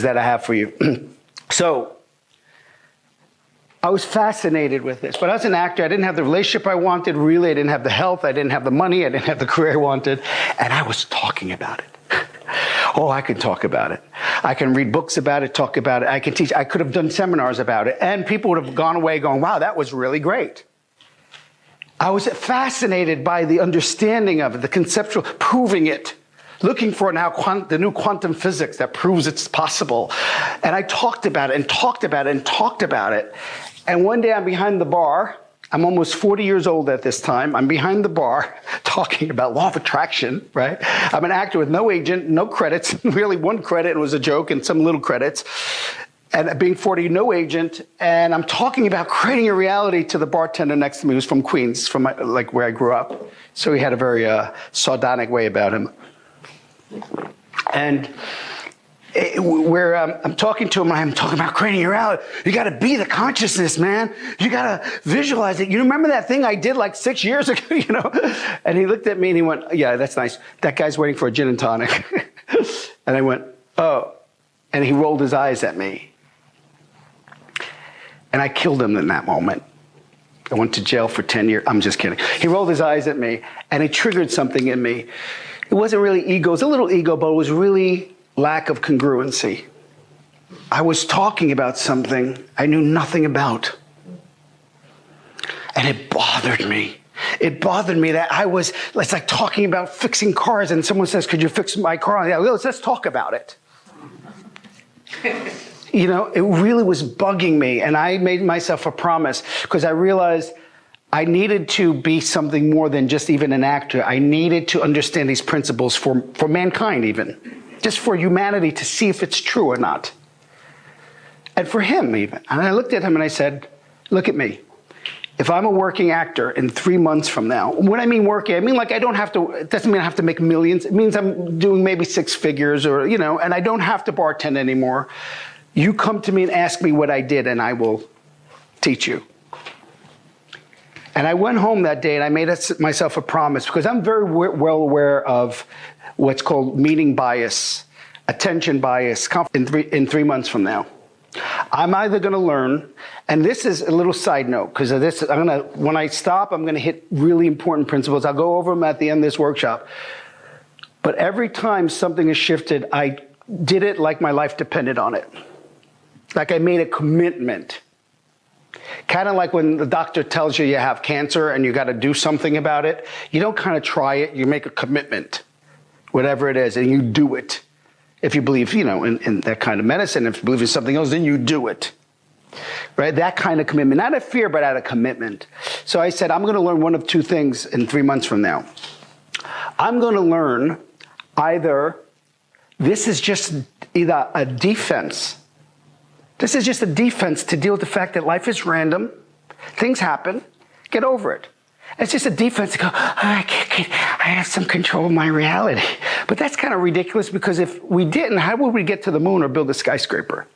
that I have for you. So I was fascinated with this, but as an actor, I didn't have the relationship I wanted. Really, I didn't have the health. I didn't have the money. I didn't have the career I wanted. And I was talking about it. Oh, I can talk about it. I can read books about it, talk about it. I can teach. I could have done seminars about it. And people would have gone away going, wow, that was really great. I was fascinated by the understanding of it, the conceptual, proving it. Looking for now the new quantum physics that proves it's possible. And I talked about it and talked about it and talked about it. And one day I'm behind the bar. I'm almost 40 years old at this time. I'm behind the bar talking about law of attraction, right? I'm an actor with no agent, no credits, really one credit, and it was a joke, and some little credits. And being 40, no agent, and I'm talking about creating a reality to the bartender next to me, who's from Queens, from like where I grew up. So he had a very sardonic way about him. And where I'm talking to him, I'm talking about creating a reality. You got to be the consciousness, man. You got to visualize it. You remember that thing I did like 6 years ago, you know? And he looked at me and he went, yeah, that's nice. That guy's waiting for a gin and tonic. And I went, oh. And he rolled his eyes at me. And I killed him in that moment. I went to jail for 10 years. I'm just kidding. He rolled his eyes at me and it triggered something in me. It wasn't really ego. It was a little ego, but it was really lack of congruency. I was talking about something I knew nothing about. And it bothered me. It bothered me that it's like talking about fixing cars and someone says, could you fix my car? Yeah, let's talk about it. You know, it really was bugging me. And I made myself a promise because I realized I needed to be something more than just even an actor. I needed to understand these principles for mankind even. Just for humanity to see if it's true or not. And for him even. And I looked at him and I said, look at me. If I'm a working actor in 3 months from now, when I mean working, I mean like I don't have to, it doesn't mean I have to make millions. It means I'm doing maybe 6 figures or, you know, and I don't have to bartend anymore. You come to me and ask me what I did and I will teach you. And I went home that day and I made myself a promise because I'm very well aware of what's called meaning bias, attention bias in 3 months from now. I'm either going to learn, and this is a little side note because of this. When I stop, I'm going to hit really important principles. I'll go over them at the end of this workshop. But every time something is shifted, I did it like my life depended on it. Like I made a commitment. Kind of like when the doctor tells you you have cancer and you got to do something about it. You don't kind of try it, you make a commitment, whatever it is, and you do it. If you believe, you know, in that kind of medicine, if you believe in something else, then you do it. Right? That kind of commitment, not out of fear, but out of commitment. So I said, I'm going to learn one of two things in 3 months from now. I'm going to learn either this is just either a defense. This is just a defense to deal with the fact that life is random. Things happen. Get over it. It's just a defense to go, I have some control of my reality. But that's kind of ridiculous because if we didn't, how would we get to the moon or build a skyscraper?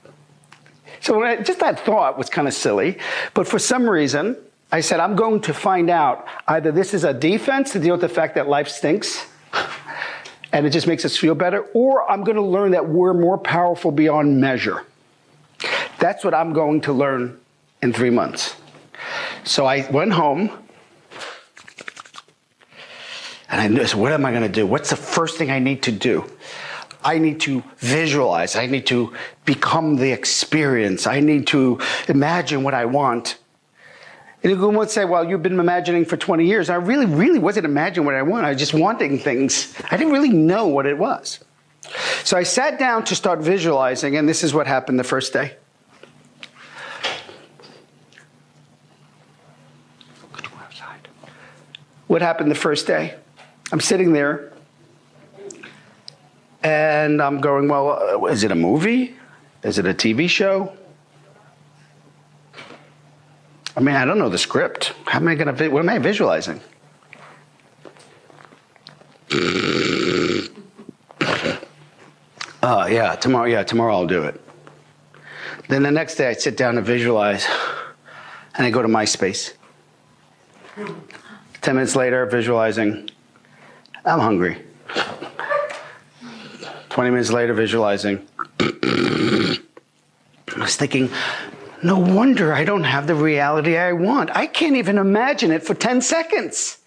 So just that thought was kind of silly. But for some reason, I said, I'm going to find out either this is a defense to deal with the fact that life stinks and it just makes us feel better, or I'm going to learn that we're more powerful beyond measure. That's what I'm going to learn in 3 months. So I went home and I knew, so what am I going to do? What's the first thing I need to do? I need to visualize. I need to become the experience. I need to imagine what I want. And you would say, well, you've been imagining for 20 years. I really wasn't imagining what I want. I was just wanting things. I didn't really know what it was. So I sat down to start visualizing, and this is what happened the first day. What happened the first day? I'm sitting there, and I'm going, well, is it a movie? Is it a TV show? I mean, I don't know the script. How am I going to, what am I visualizing? Tomorrow I'll do it. Then the next day I sit down and visualize, and I go to MySpace. 10 minutes later, visualizing, I'm hungry. 20 minutes later, visualizing, was thinking, no wonder I don't have the reality I want. I can't even imagine it for 10 seconds.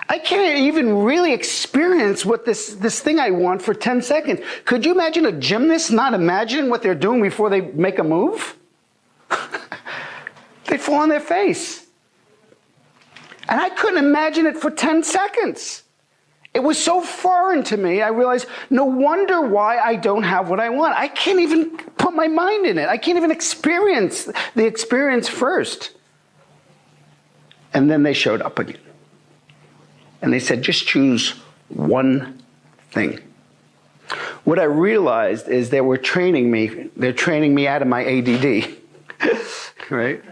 I can't even really experience what this thing I want for 10 seconds. Could you imagine a gymnast not imagining what they're doing before they make a move? They'd fall on their face. And I couldn't imagine it for 10 seconds. It was so foreign to me, I realized, no wonder why I don't have what I want. I can't even put my mind in it. I can't even experience the experience first. And then they showed up again. And they said, just choose one thing. What I realized is they were training me. They're training me out of my ADD, right?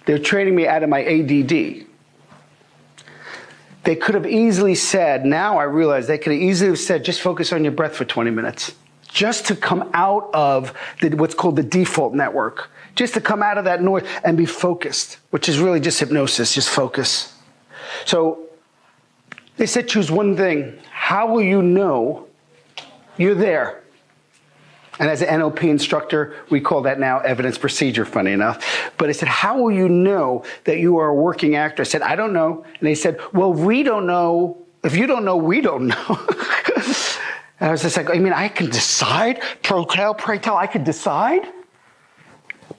They're training me out of my ADD. They could have easily said, now I realize they could have easily have said, just focus on your breath for 20 minutes. Just to come out of what's called the default network. Just to come out of that noise and be focused, which is really just hypnosis, just focus. So they said, choose one thing. How will you know you're there? And as an NLP instructor, we call that now evidence procedure, funny enough. But I said, how will you know that you are a working actor? I said, I don't know. And they said, well, we don't know. If you don't know, we don't know. And I was just like, I mean, I can decide? Pray tell, I could decide?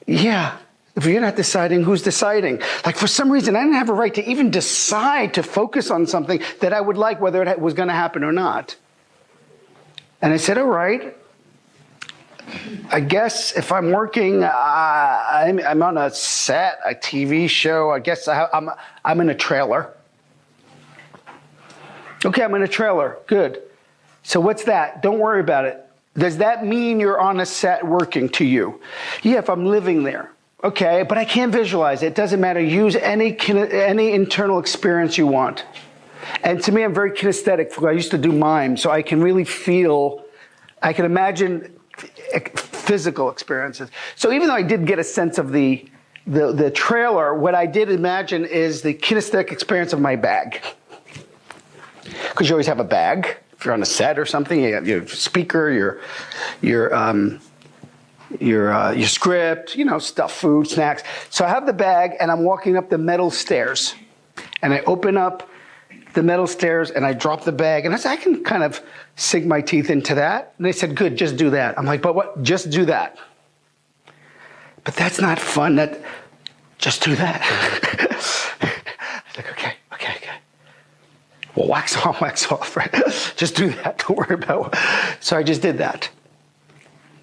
Yeah. If you're not deciding, who's deciding? Like, for some reason, I didn't have a right to even decide to focus on something that I would like, whether it was going to happen or not. And I said, all right. I guess if I'm working, I'm on a set, a TV show. I guess I'm in a trailer. Okay, I'm in a trailer. Good. So what's that? Don't worry about it. Does that mean you're on a set working to you? Yeah, if I'm living there. Okay, but I can't visualize it. It doesn't matter. Use any internal experience you want. And to me, I'm very kinesthetic. I used to do mime, so I can really feel, I can imagine physical experiences. So even though I did get a sense of the trailer, what I did imagine is the kinesthetic experience of my bag. Because you always have a bag. If you're on a set or something, you have your speaker, your script, stuff, food, snacks. So I have the bag and I'm walking up the metal stairs. And I open up the metal stairs and I drop the bag. And I said, I can kind of sink my teeth into that. And they said, good, just do that. I'm like, but what? Just do that. But that's not fun. Just do that. I was like, okay. Well, wax on, wax off, right? Just do that. Don't worry about it. So I just did that.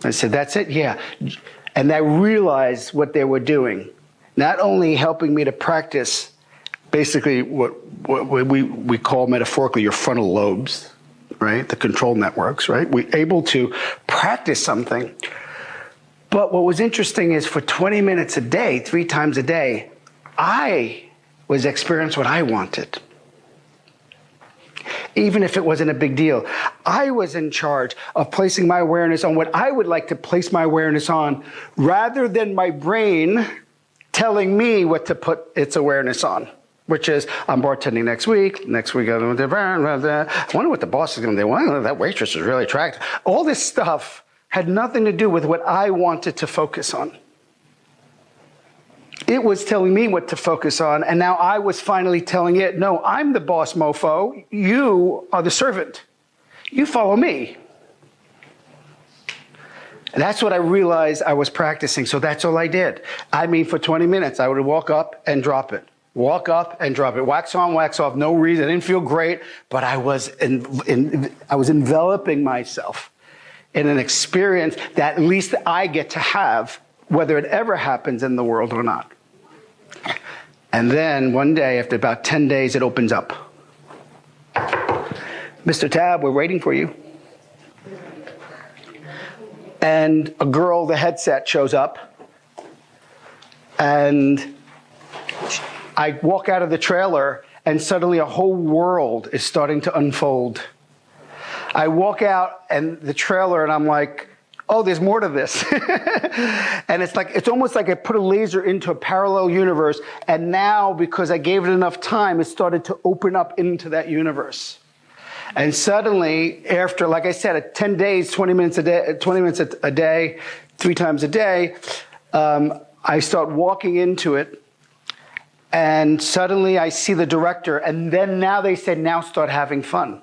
I said, that's it? Yeah. And I realized what they were doing. Not only helping me to practice basically what we call metaphorically your frontal lobes, right? The control networks, right? We're able to practice something. But what was interesting is for 20 minutes a day, 3 times a day, I was experiencing what I wanted. Even if it wasn't a big deal. I was in charge of placing my awareness on what I would like to place my awareness on, rather than my brain telling me what to put its awareness on, which is, I'm bartending next week I wonder what the boss is going to do. Well, that waitress is really attractive. All this stuff had nothing to do with what I wanted to focus on. It was telling me what to focus on, and now I was finally telling it, no, I'm the boss, mofo. You are the servant. You follow me. And that's what I realized I was practicing, so that's all I did. I mean, for 20 minutes, I would walk up and drop it. Walk up and drop it. Wax on, wax off, no reason. I didn't feel great, but I was enveloping myself in an experience that at least I get to have, whether it ever happens in the world or not. And then one day, after about 10 days, it opens up. Mr. Tabb, we're waiting for you. And a girl, the headset shows up. And I walk out of the trailer, and suddenly a whole world is starting to unfold. I walk out and the trailer, and I'm like, oh, there's more to this. And it's almost like I put a laser into a parallel universe, and now, because I gave it enough time, it started to open up into that universe. And suddenly, after, like I said, at 10 days, 20 minutes a day, 20 minutes a day, 3 times a day, I start walking into it. And suddenly I see the director. And then now they said, now start having fun.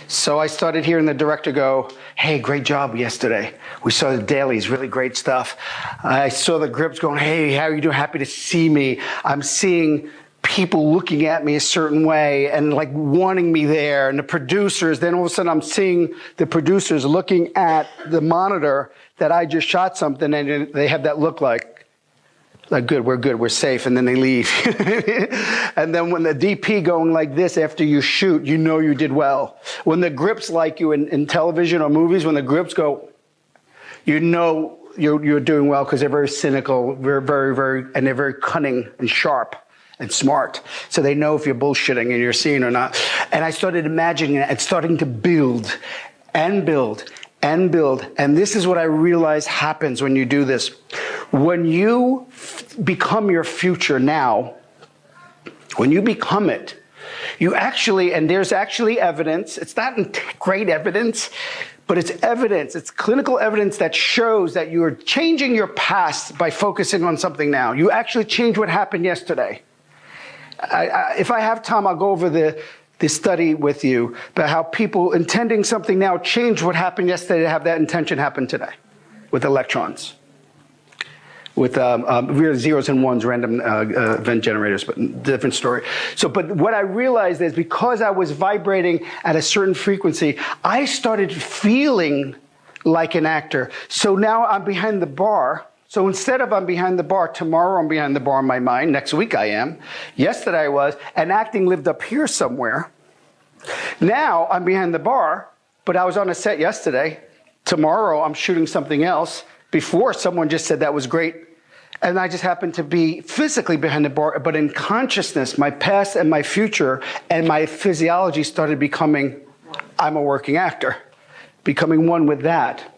So I started hearing the director go, hey, great job yesterday. We saw the dailies, really great stuff. I saw the grips going, hey, how are you doing? Happy to see me. I'm seeing people looking at me a certain way and like wanting me there. And the producers, then all of a sudden I'm seeing the producers looking at the monitor that I just shot something and they have that look like good, we're safe, and then they leave. And then when the DP going like this after you shoot, you know you did well. When the grips like you in television or movies, when the grips go, you know you're doing well because they're very cynical, and they're very cunning and sharp and smart. So they know if you're bullshitting and you're seeing or not. And I started imagining it and starting to build and build and build. And this is what I realize happens when you do this. When you become your future now, when you become it, you actually, and there's actually evidence, it's not great evidence, but it's evidence, it's clinical evidence that shows that you are changing your past by focusing on something now. You actually change what happened yesterday. If I have time, I'll go over the study with you about how people intending something now change what happened yesterday to have that intention happen today with electrons. With real zeros and ones, random event generators, but different story. So, but what I realized is because I was vibrating at a certain frequency, I started feeling like an actor. So now I'm behind the bar. So instead of I'm behind the bar, tomorrow I'm behind the bar in my mind. Next week I am. Yesterday I was. And acting lived up here somewhere. Now I'm behind the bar, but I was on a set yesterday. Tomorrow I'm shooting something else. Before someone just said that was great. And I just happened to be physically behind the bar, but in consciousness, my past and my future and my physiology started becoming, I'm a working actor, becoming one with that.